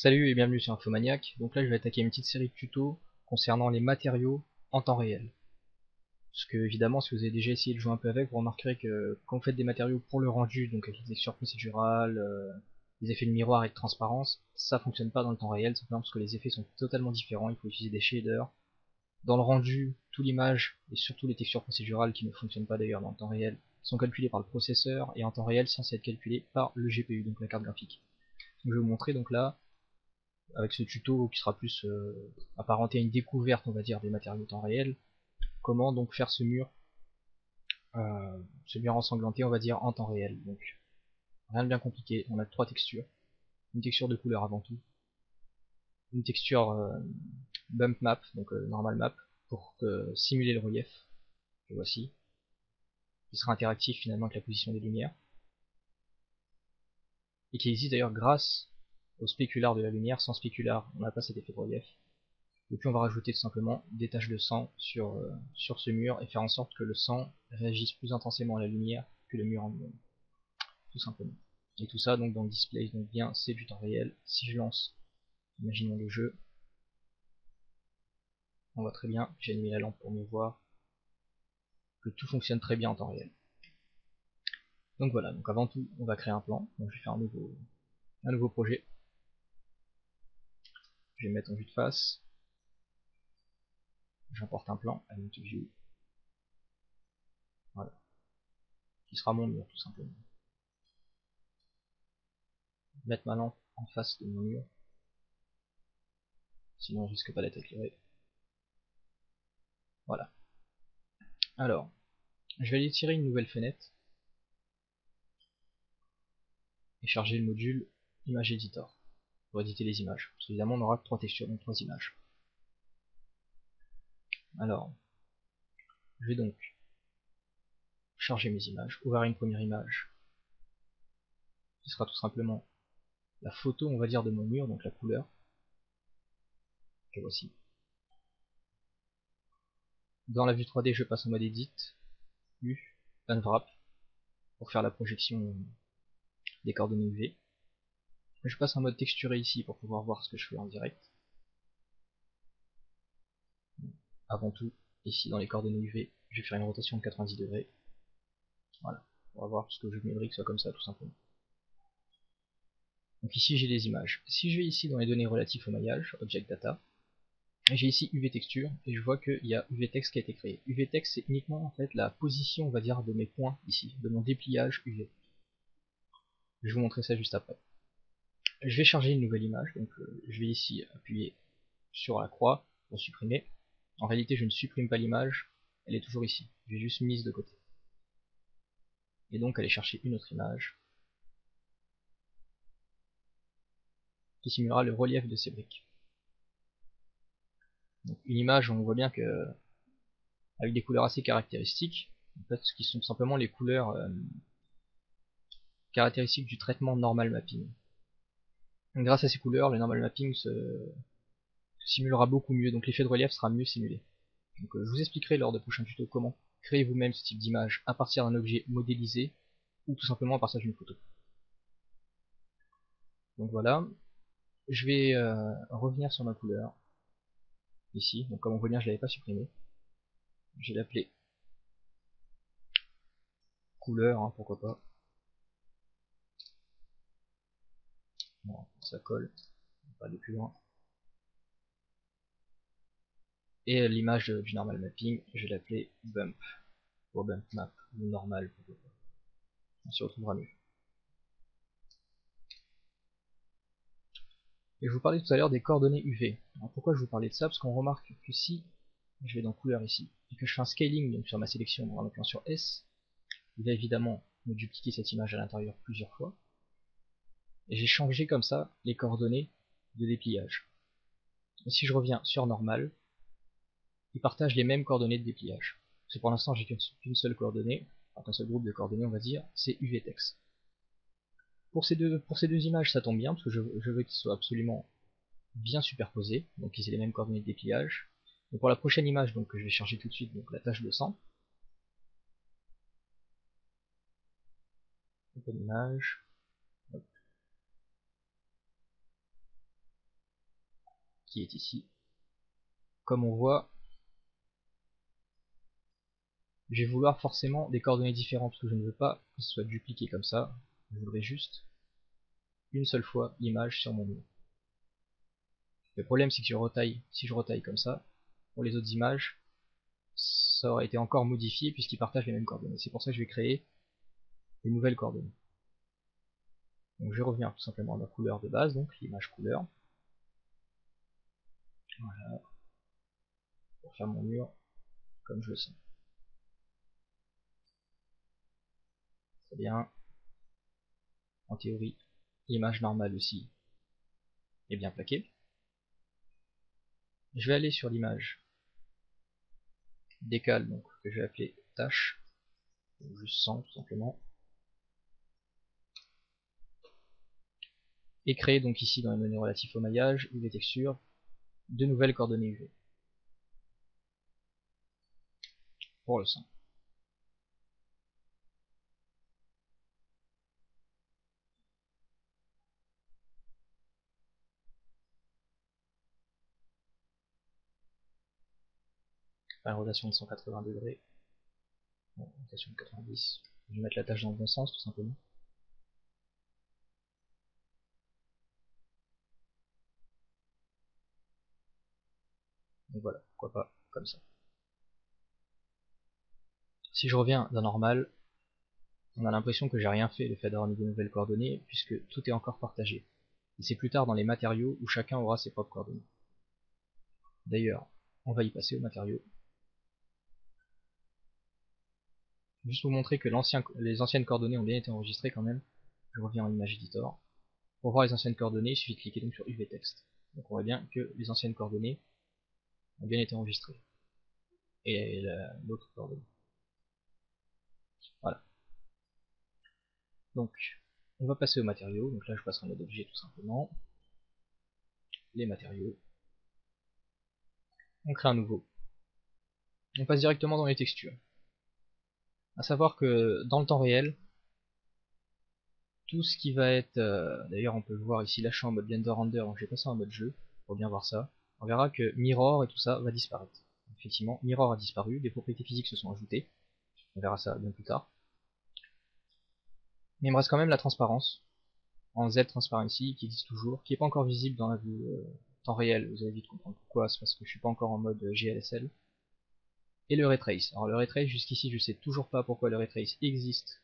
Salut et bienvenue sur Infomaniac. Donc là je vais attaquer une petite série de tutos concernant les matériaux en temps réel. Parce que évidemment si vous avez déjà essayé de jouer un peu avec, vous remarquerez que quand vous faites des matériaux pour le rendu, donc avec les textures procédurales, les effets de miroir et de transparence, ça fonctionne pas dans le temps réel, simplement parce que les effets sont totalement différents, il faut utiliser des shaders. Dans le rendu, toute l'image et surtout les textures procédurales qui ne fonctionnent pas d'ailleurs dans le temps réel sont calculées par le processeur et en temps réel censées être calculées par le GPU, donc la carte graphique. Donc je vais vous montrer donc là avec ce tuto qui sera plus apparenté à une découverte on va dire des matériaux temps réel, comment donc faire ce mur ensanglanté on va dire en temps réel. Donc rien de bien compliqué, on a trois textures, une texture de couleur avant tout, une texture bump map, donc normal map, pour simuler le relief, que voici, qui sera interactif finalement avec la position des lumières, et qui existe d'ailleurs grâce au spécular de la lumière. Sans spécular on n'a pas cet effet de relief. Et puis on va rajouter tout simplement des taches de sang sur ce mur et faire en sorte que le sang réagisse plus intensément à la lumière que le mur en lui-même, tout simplement. Et tout ça donc dans le display, donc bien c'est du temps réel. Si je lance, imaginons le jeu, on voit très bien, j'ai animé la lampe pour mieux voir, que tout fonctionne très bien en temps réel. Donc voilà, donc avant tout on va créer un plan, donc je vais faire un nouveau projet, je vais me mettre en vue de face, j'importe un plan, add to view, voilà, qui sera mon mur tout simplement. Mettre ma lampe en face de mon mur, sinon on risque pas d'être éclairé. Voilà. Alors, je vais aller tirer une nouvelle fenêtre et charger le module Image Editor pour éditer les images. Parce qu'évidemment on aura que 3 textures, donc 3 images. Alors, je vais donc charger mes images, ouvrir une première image, qui sera tout simplement la photo, on va dire, de mon mur, donc la couleur, que voici. Dans la vue 3D, je passe en mode Edit, U, Unwrap, pour faire la projection des coordonnées UV. Je passe en mode texturé ici pour pouvoir voir ce que je fais en direct. Avant tout, ici dans les coordonnées UV, je vais faire une rotation de 90 degrés. Voilà, on va voir ce que je voudrais que soit comme ça tout simplement. Donc ici j'ai les images. Si je vais ici dans les données relatives au maillage, Object Data, j'ai ici UV Texture et je vois qu'il y a UV Text qui a été créé. UV Text c'est uniquement en fait la position on va dire de mes points ici, de mon dépliage UV. Je vais vous montrer ça juste après. Je vais charger une nouvelle image, donc je vais ici appuyer sur la croix pour supprimer. En réalité je ne supprime pas l'image, elle est toujours ici, j'ai juste mise de côté. Et donc aller chercher une autre image qui simulera le relief de ces briques. Donc une image, on voit bien que avec des couleurs assez caractéristiques, en fait, qui sont simplement les couleurs caractéristiques du traitement normal mapping. Donc, grâce à ces couleurs, le normal mapping se simulera beaucoup mieux, donc l'effet de relief sera mieux simulé. Donc, je vous expliquerai lors de prochains tutos comment créer vous-même ce type d'image à partir d'un objet modélisé ou tout simplement à partir d'une photo. Donc voilà, je vais revenir sur ma couleur ici, donc comme on voit bien je l'avais pas supprimé, je vais l'appeler couleur, hein, pourquoi pas. Bon, ça colle, on va pas aller plus loin. Et l'image du normal mapping, je vais l'appeler bump, pour bump map, ou normal, pourquoi pas. On s'y retrouvera mieux. Et je vous parlais tout à l'heure des coordonnées UV. Alors pourquoi je vous parlais de ça? Parce qu'on remarque que si je vais dans couleur ici, et que je fais un scaling donc sur ma sélection en appuyant sur S, il va évidemment me dupliquer cette image à l'intérieur plusieurs fois. Et j'ai changé comme ça les coordonnées de dépliage. Et si je reviens sur normal, il partage les mêmes coordonnées de dépliage. C'est pour l'instant j'ai qu'une seule coordonnée, enfin qu'un seul groupe de coordonnées on va dire, c'est UVText. Pour ces deux images ça tombe bien, parce que je veux qu'ils soient absolument bien superposés, donc qu'ils aient les mêmes coordonnées de dépliage. Et pour la prochaine image donc, que je vais charger tout de suite, donc la tache de sang, open image, hop. qui est ici. Comme on voit, je vais vouloir forcément des coordonnées différentes, parce que je ne veux pas que ce soit dupliqué comme ça. Je voudrais juste une seule fois l'image sur mon mur. Le problème c'est que si je retaille comme ça, pour les autres images, ça aurait été encore modifié puisqu'ils partagent les mêmes coordonnées. C'est pour ça que je vais créer des nouvelles coordonnées. Donc je vais revenir tout simplement à ma couleur de base, donc l'image couleur. Voilà. Pour faire mon mur comme je le sens. Très bien. En théorie, l'image normale aussi est bien plaquée. Je vais aller sur l'image décale, donc que je vais appeler tâche, donc juste 100 tout simplement. Et créer donc ici dans les menus relatifs au maillage ou les textures, de nouvelles coordonnées UV. Pour le 100. Enfin, rotation de 180 degrés. Bon, rotation de 90. Je vais mettre la tâche dans le bon sens tout simplement. Donc voilà, pourquoi pas, comme ça. Si je reviens d'un normal, on a l'impression que j'ai rien fait le fait d'avoir mis de nouvelles coordonnées, puisque tout est encore partagé. Et c'est plus tard dans les matériaux où chacun aura ses propres coordonnées. D'ailleurs, on va y passer aux matériaux. Juste pour montrer que les anciennes coordonnées ont bien été enregistrées quand même, je reviens en Image Editor. Pour voir les anciennes coordonnées, il suffit de cliquer donc sur UV Text. Donc on voit bien que les anciennes coordonnées ont bien été enregistrées. Et l'autre coordonnée. Voilà. Donc, on va passer aux matériaux. Donc là, je passe en mode objet tout simplement. Les matériaux. On crée un nouveau. On passe directement dans les textures. A savoir que dans le temps réel, tout ce qui va être, d'ailleurs on peut le voir ici, là je suis en mode Blender Render, donc je vais passer en mode jeu, pour bien voir ça. On verra que Mirror et tout ça va disparaître. Effectivement, Mirror a disparu, des propriétés physiques se sont ajoutées. On verra ça bien plus tard. Mais il me reste quand même la transparence, en Z Transparency, qui existe toujours, qui n'est pas encore visible dans la vue temps réel. Vous allez vite comprendre pourquoi, c'est parce que je suis pas encore en mode GLSL. Et le Ray Trace. Alors le Ray Trace, jusqu'ici je sais toujours pas pourquoi le Ray Trace existe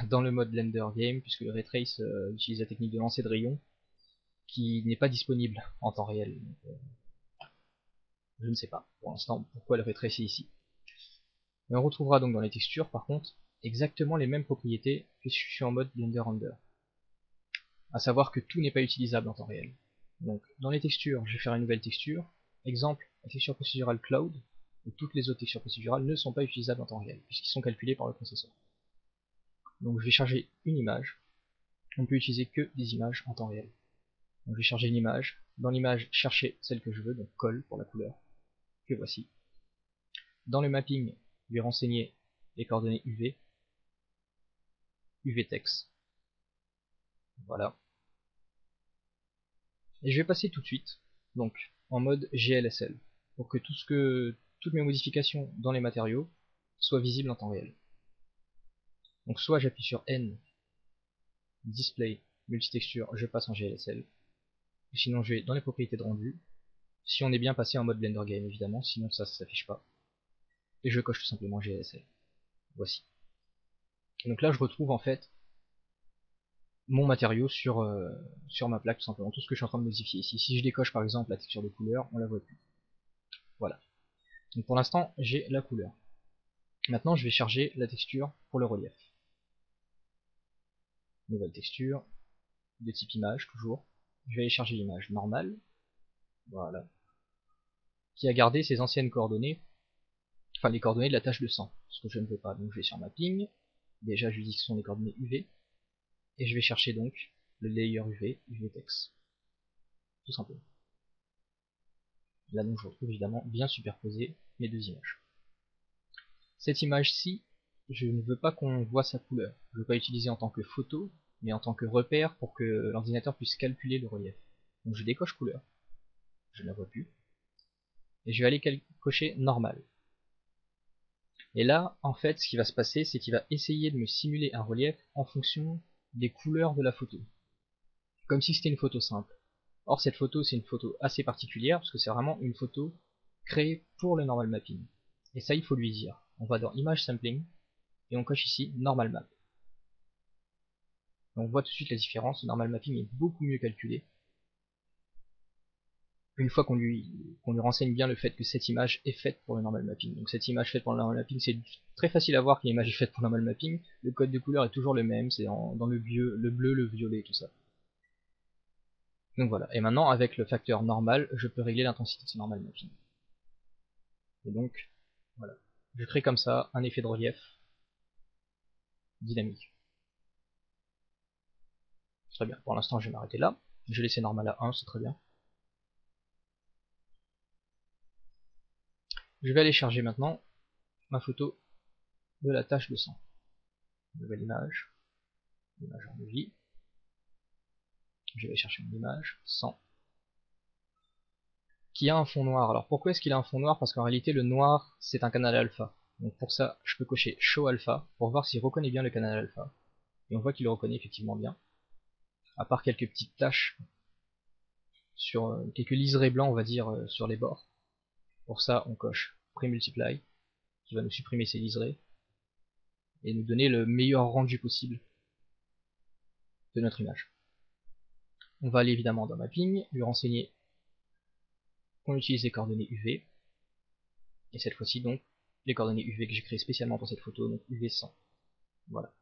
dans le mode Blender Game, puisque le Ray Trace utilise la technique de lancer de rayons, qui n'est pas disponible en temps réel. Donc, je ne sais pas pour l'instant pourquoi le Ray Trace est ici. Mais on retrouvera donc dans les textures par contre exactement les mêmes propriétés que si je suis en mode Blender Render. A savoir que tout n'est pas utilisable en temps réel. Donc dans les textures, je vais faire une nouvelle texture. Exemple, la texture procédurale Cloud, et toutes les autres textures procédurales ne sont pas utilisables en temps réel, puisqu'ils sont calculés par le processeur. Donc je vais charger une image. On ne peut utiliser que des images en temps réel. Donc je vais charger une image. Dans l'image, chercher celle que je veux, donc col pour la couleur, que voici. Dans le mapping, je vais renseigner les coordonnées UV, UVText. Voilà. Et je vais passer tout de suite, donc en mode GLSL, pour que toutes mes modifications dans les matériaux soient visibles en temps réel. Donc soit j'appuie sur N, Display, Multitexture, je passe en GLSL. Sinon je vais dans les propriétés de rendu, si on est bien passé en mode Blender Game évidemment, sinon ça s'affiche pas. Et je coche tout simplement GLSL. Voici. Et donc là je retrouve en fait mon matériau sur ma plaque tout simplement, tout ce que je suis en train de modifier ici. Si je décoche par exemple la texture de couleur, on la voit plus. Voilà. Donc pour l'instant j'ai la couleur. Maintenant je vais charger la texture pour le relief. Nouvelle texture, de type image toujours. Je vais aller charger l'image normale, voilà, qui a gardé ses anciennes coordonnées, enfin les coordonnées de la tâche de sang, ce que je ne veux pas. Donc je vais sur mapping, déjà je lui dis que ce sont les coordonnées UV, et je vais chercher donc le layer UV, UVText, tout simplement. Là donc je retrouve évidemment bien superposé mes deux images. Cette image-ci, je ne veux pas qu'on voit sa couleur. Je ne veux pas l'utiliser en tant que photo, mais en tant que repère pour que l'ordinateur puisse calculer le relief. Donc je décoche couleur. je ne la vois plus, et je vais aller cocher normal. Et là, en fait, ce qui va se passer, c'est qu'il va essayer de me simuler un relief en fonction des couleurs de la photo, comme si c'était une photo simple. Or, cette photo, c'est une photo assez particulière, parce que c'est vraiment une photo créée pour le normal mapping. Et ça, il faut lui dire. On va dans Image Sampling, et on coche ici Normal Map. On voit tout de suite la différence, le normal mapping est beaucoup mieux calculé. Une fois qu'on lui renseigne bien le fait que cette image est faite pour le normal mapping. Donc cette image faite pour le normal mapping, c'est très facile à voir que l'image est faite pour le normal mapping. Le code de couleur est toujours le même, c'est dans le bleu, le violet, tout ça. Donc voilà, et maintenant avec le facteur normal, je peux régler l'intensité de ce normal mapping. Et donc, voilà. Je crée comme ça un effet de relief dynamique. Très bien, pour l'instant je vais m'arrêter là. Je vais laisser normal à 1, c'est très bien. Je vais aller charger maintenant ma photo de la tache de sang. Nouvelle image, image en vie. Je vais chercher une image, sang, qui a un fond noir. Alors pourquoi est-ce qu'il a un fond noir? Parce qu'en réalité le noir c'est un canal alpha. Donc pour ça je peux cocher Show Alpha pour voir s'il reconnaît bien le canal alpha. Et on voit qu'il le reconnaît effectivement bien. À part quelques petites taches sur quelques liserés blancs on va dire sur les bords. Pour ça on coche Pre-Multiply qui va nous supprimer ces liserés et nous donner le meilleur rendu possible de notre image. On va aller évidemment dans Mapping, lui renseigner qu'on utilise les coordonnées UV, et cette fois-ci donc les coordonnées UV que j'ai créées spécialement pour cette photo, donc UV 100. Voilà.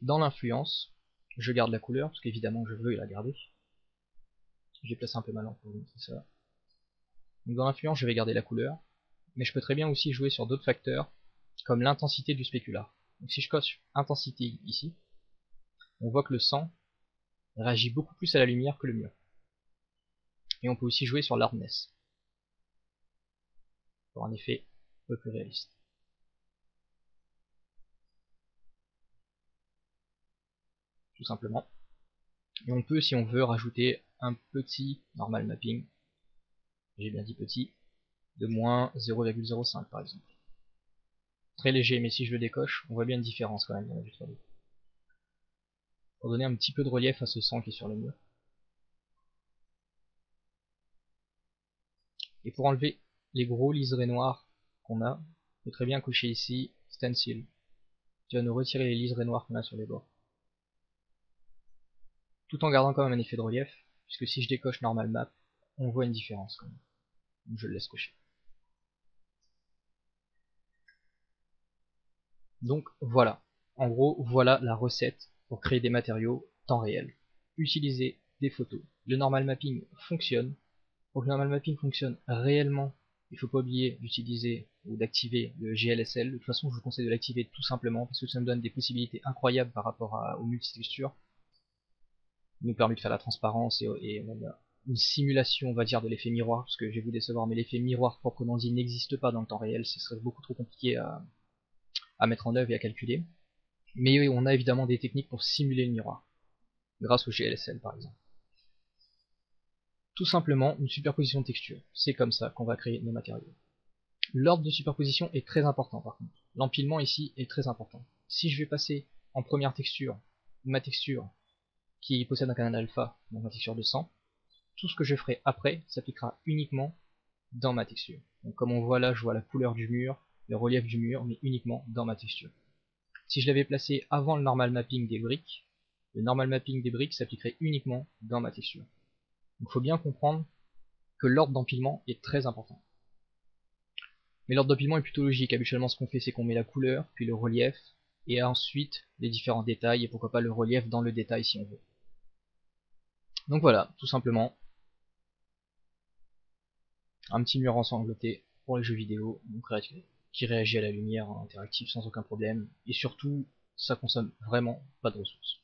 Dans l'influence, je garde la couleur, parce qu'évidemment je veux la garder. J'ai placé un peu ma lampe pour vous montrer ça. Donc dans l'influence, je vais garder la couleur, mais je peux très bien aussi jouer sur d'autres facteurs, comme l'intensité du spécular. Donc si je coche intensité ici, on voit que le sang réagit beaucoup plus à la lumière que le mur. Et on peut aussi jouer sur l'hardness, pour un effet un peu plus réaliste. Tout simplement. Et on peut, si on veut, rajouter un petit normal mapping, j'ai bien dit petit, de moins 0,05 par exemple. Très léger, mais si je le décoche, on voit bien une différence quand même dans la vue 3D. Pour donner un petit peu de relief à ce sang qui est sur le mur. Et pour enlever les gros liserés noirs qu'on a, on peut très bien cocher ici Stencil, qui va nous retirer les liserés noirs qu'on a sur les bords. Tout en gardant quand même un effet de relief, puisque si je décoche Normal Map, on voit une différence quand même. Donc je le laisse cocher. Donc voilà, en gros voilà la recette pour créer des matériaux temps réel. Utiliser des photos. Le normal mapping fonctionne. Pour que le normal mapping fonctionne réellement, il ne faut pas oublier d'utiliser ou d'activer le GLSL. De toute façon, je vous conseille de l'activer tout simplement parce que ça me donne des possibilités incroyables par rapport aux multitextures. Il nous permet de faire la transparence et une simulation, on va dire, de l'effet miroir, parce que je vais vous décevoir, mais l'effet miroir proprement dit n'existe pas dans le temps réel, ce serait beaucoup trop compliqué à mettre en œuvre et à calculer. Mais on a évidemment des techniques pour simuler le miroir, grâce au GLSL par exemple. Tout simplement une superposition de textures, c'est comme ça qu'on va créer nos matériaux. L'ordre de superposition est très important par contre. L'empilement ici est très important. Si je vais passer en première texture, ma texture qui possède un canal alpha, donc ma texture de sang, tout ce que je ferai après s'appliquera uniquement dans ma texture. Donc comme on voit là, je vois la couleur du mur, le relief du mur, mais uniquement dans ma texture. Si je l'avais placé avant le normal mapping des briques, le normal mapping des briques s'appliquerait uniquement dans ma texture. Donc il faut bien comprendre que l'ordre d'empilement est très important. Mais l'ordre d'empilement est plutôt logique. Habituellement, ce qu'on fait, c'est qu'on met la couleur, puis le relief, et ensuite les différents détails, et pourquoi pas le relief dans le détail si on veut. Donc voilà, tout simplement, un petit mur ensanglanté pour les jeux vidéo, donc qui réagit à la lumière interactive sans aucun problème, et surtout, ça consomme vraiment pas de ressources.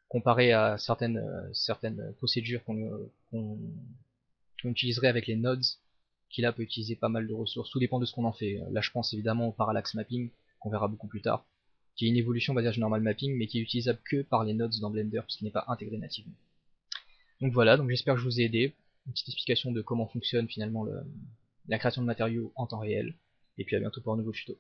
Comparé à certaines procédures qu'on utiliserait avec les nodes, qui là peut utiliser pas mal de ressources, tout dépend de ce qu'on en fait. Là je pense évidemment au parallax mapping, qu'on verra beaucoup plus tard, qui est une évolution on va dire du normal mapping, mais qui est utilisable que par les nodes dans Blender, puisqu'il n'est pas intégré nativement. Donc voilà, donc j'espère que je vous ai aidé. Une petite explication de comment fonctionne finalement la création de matériaux en temps réel. Et puis à bientôt pour un nouveau tuto.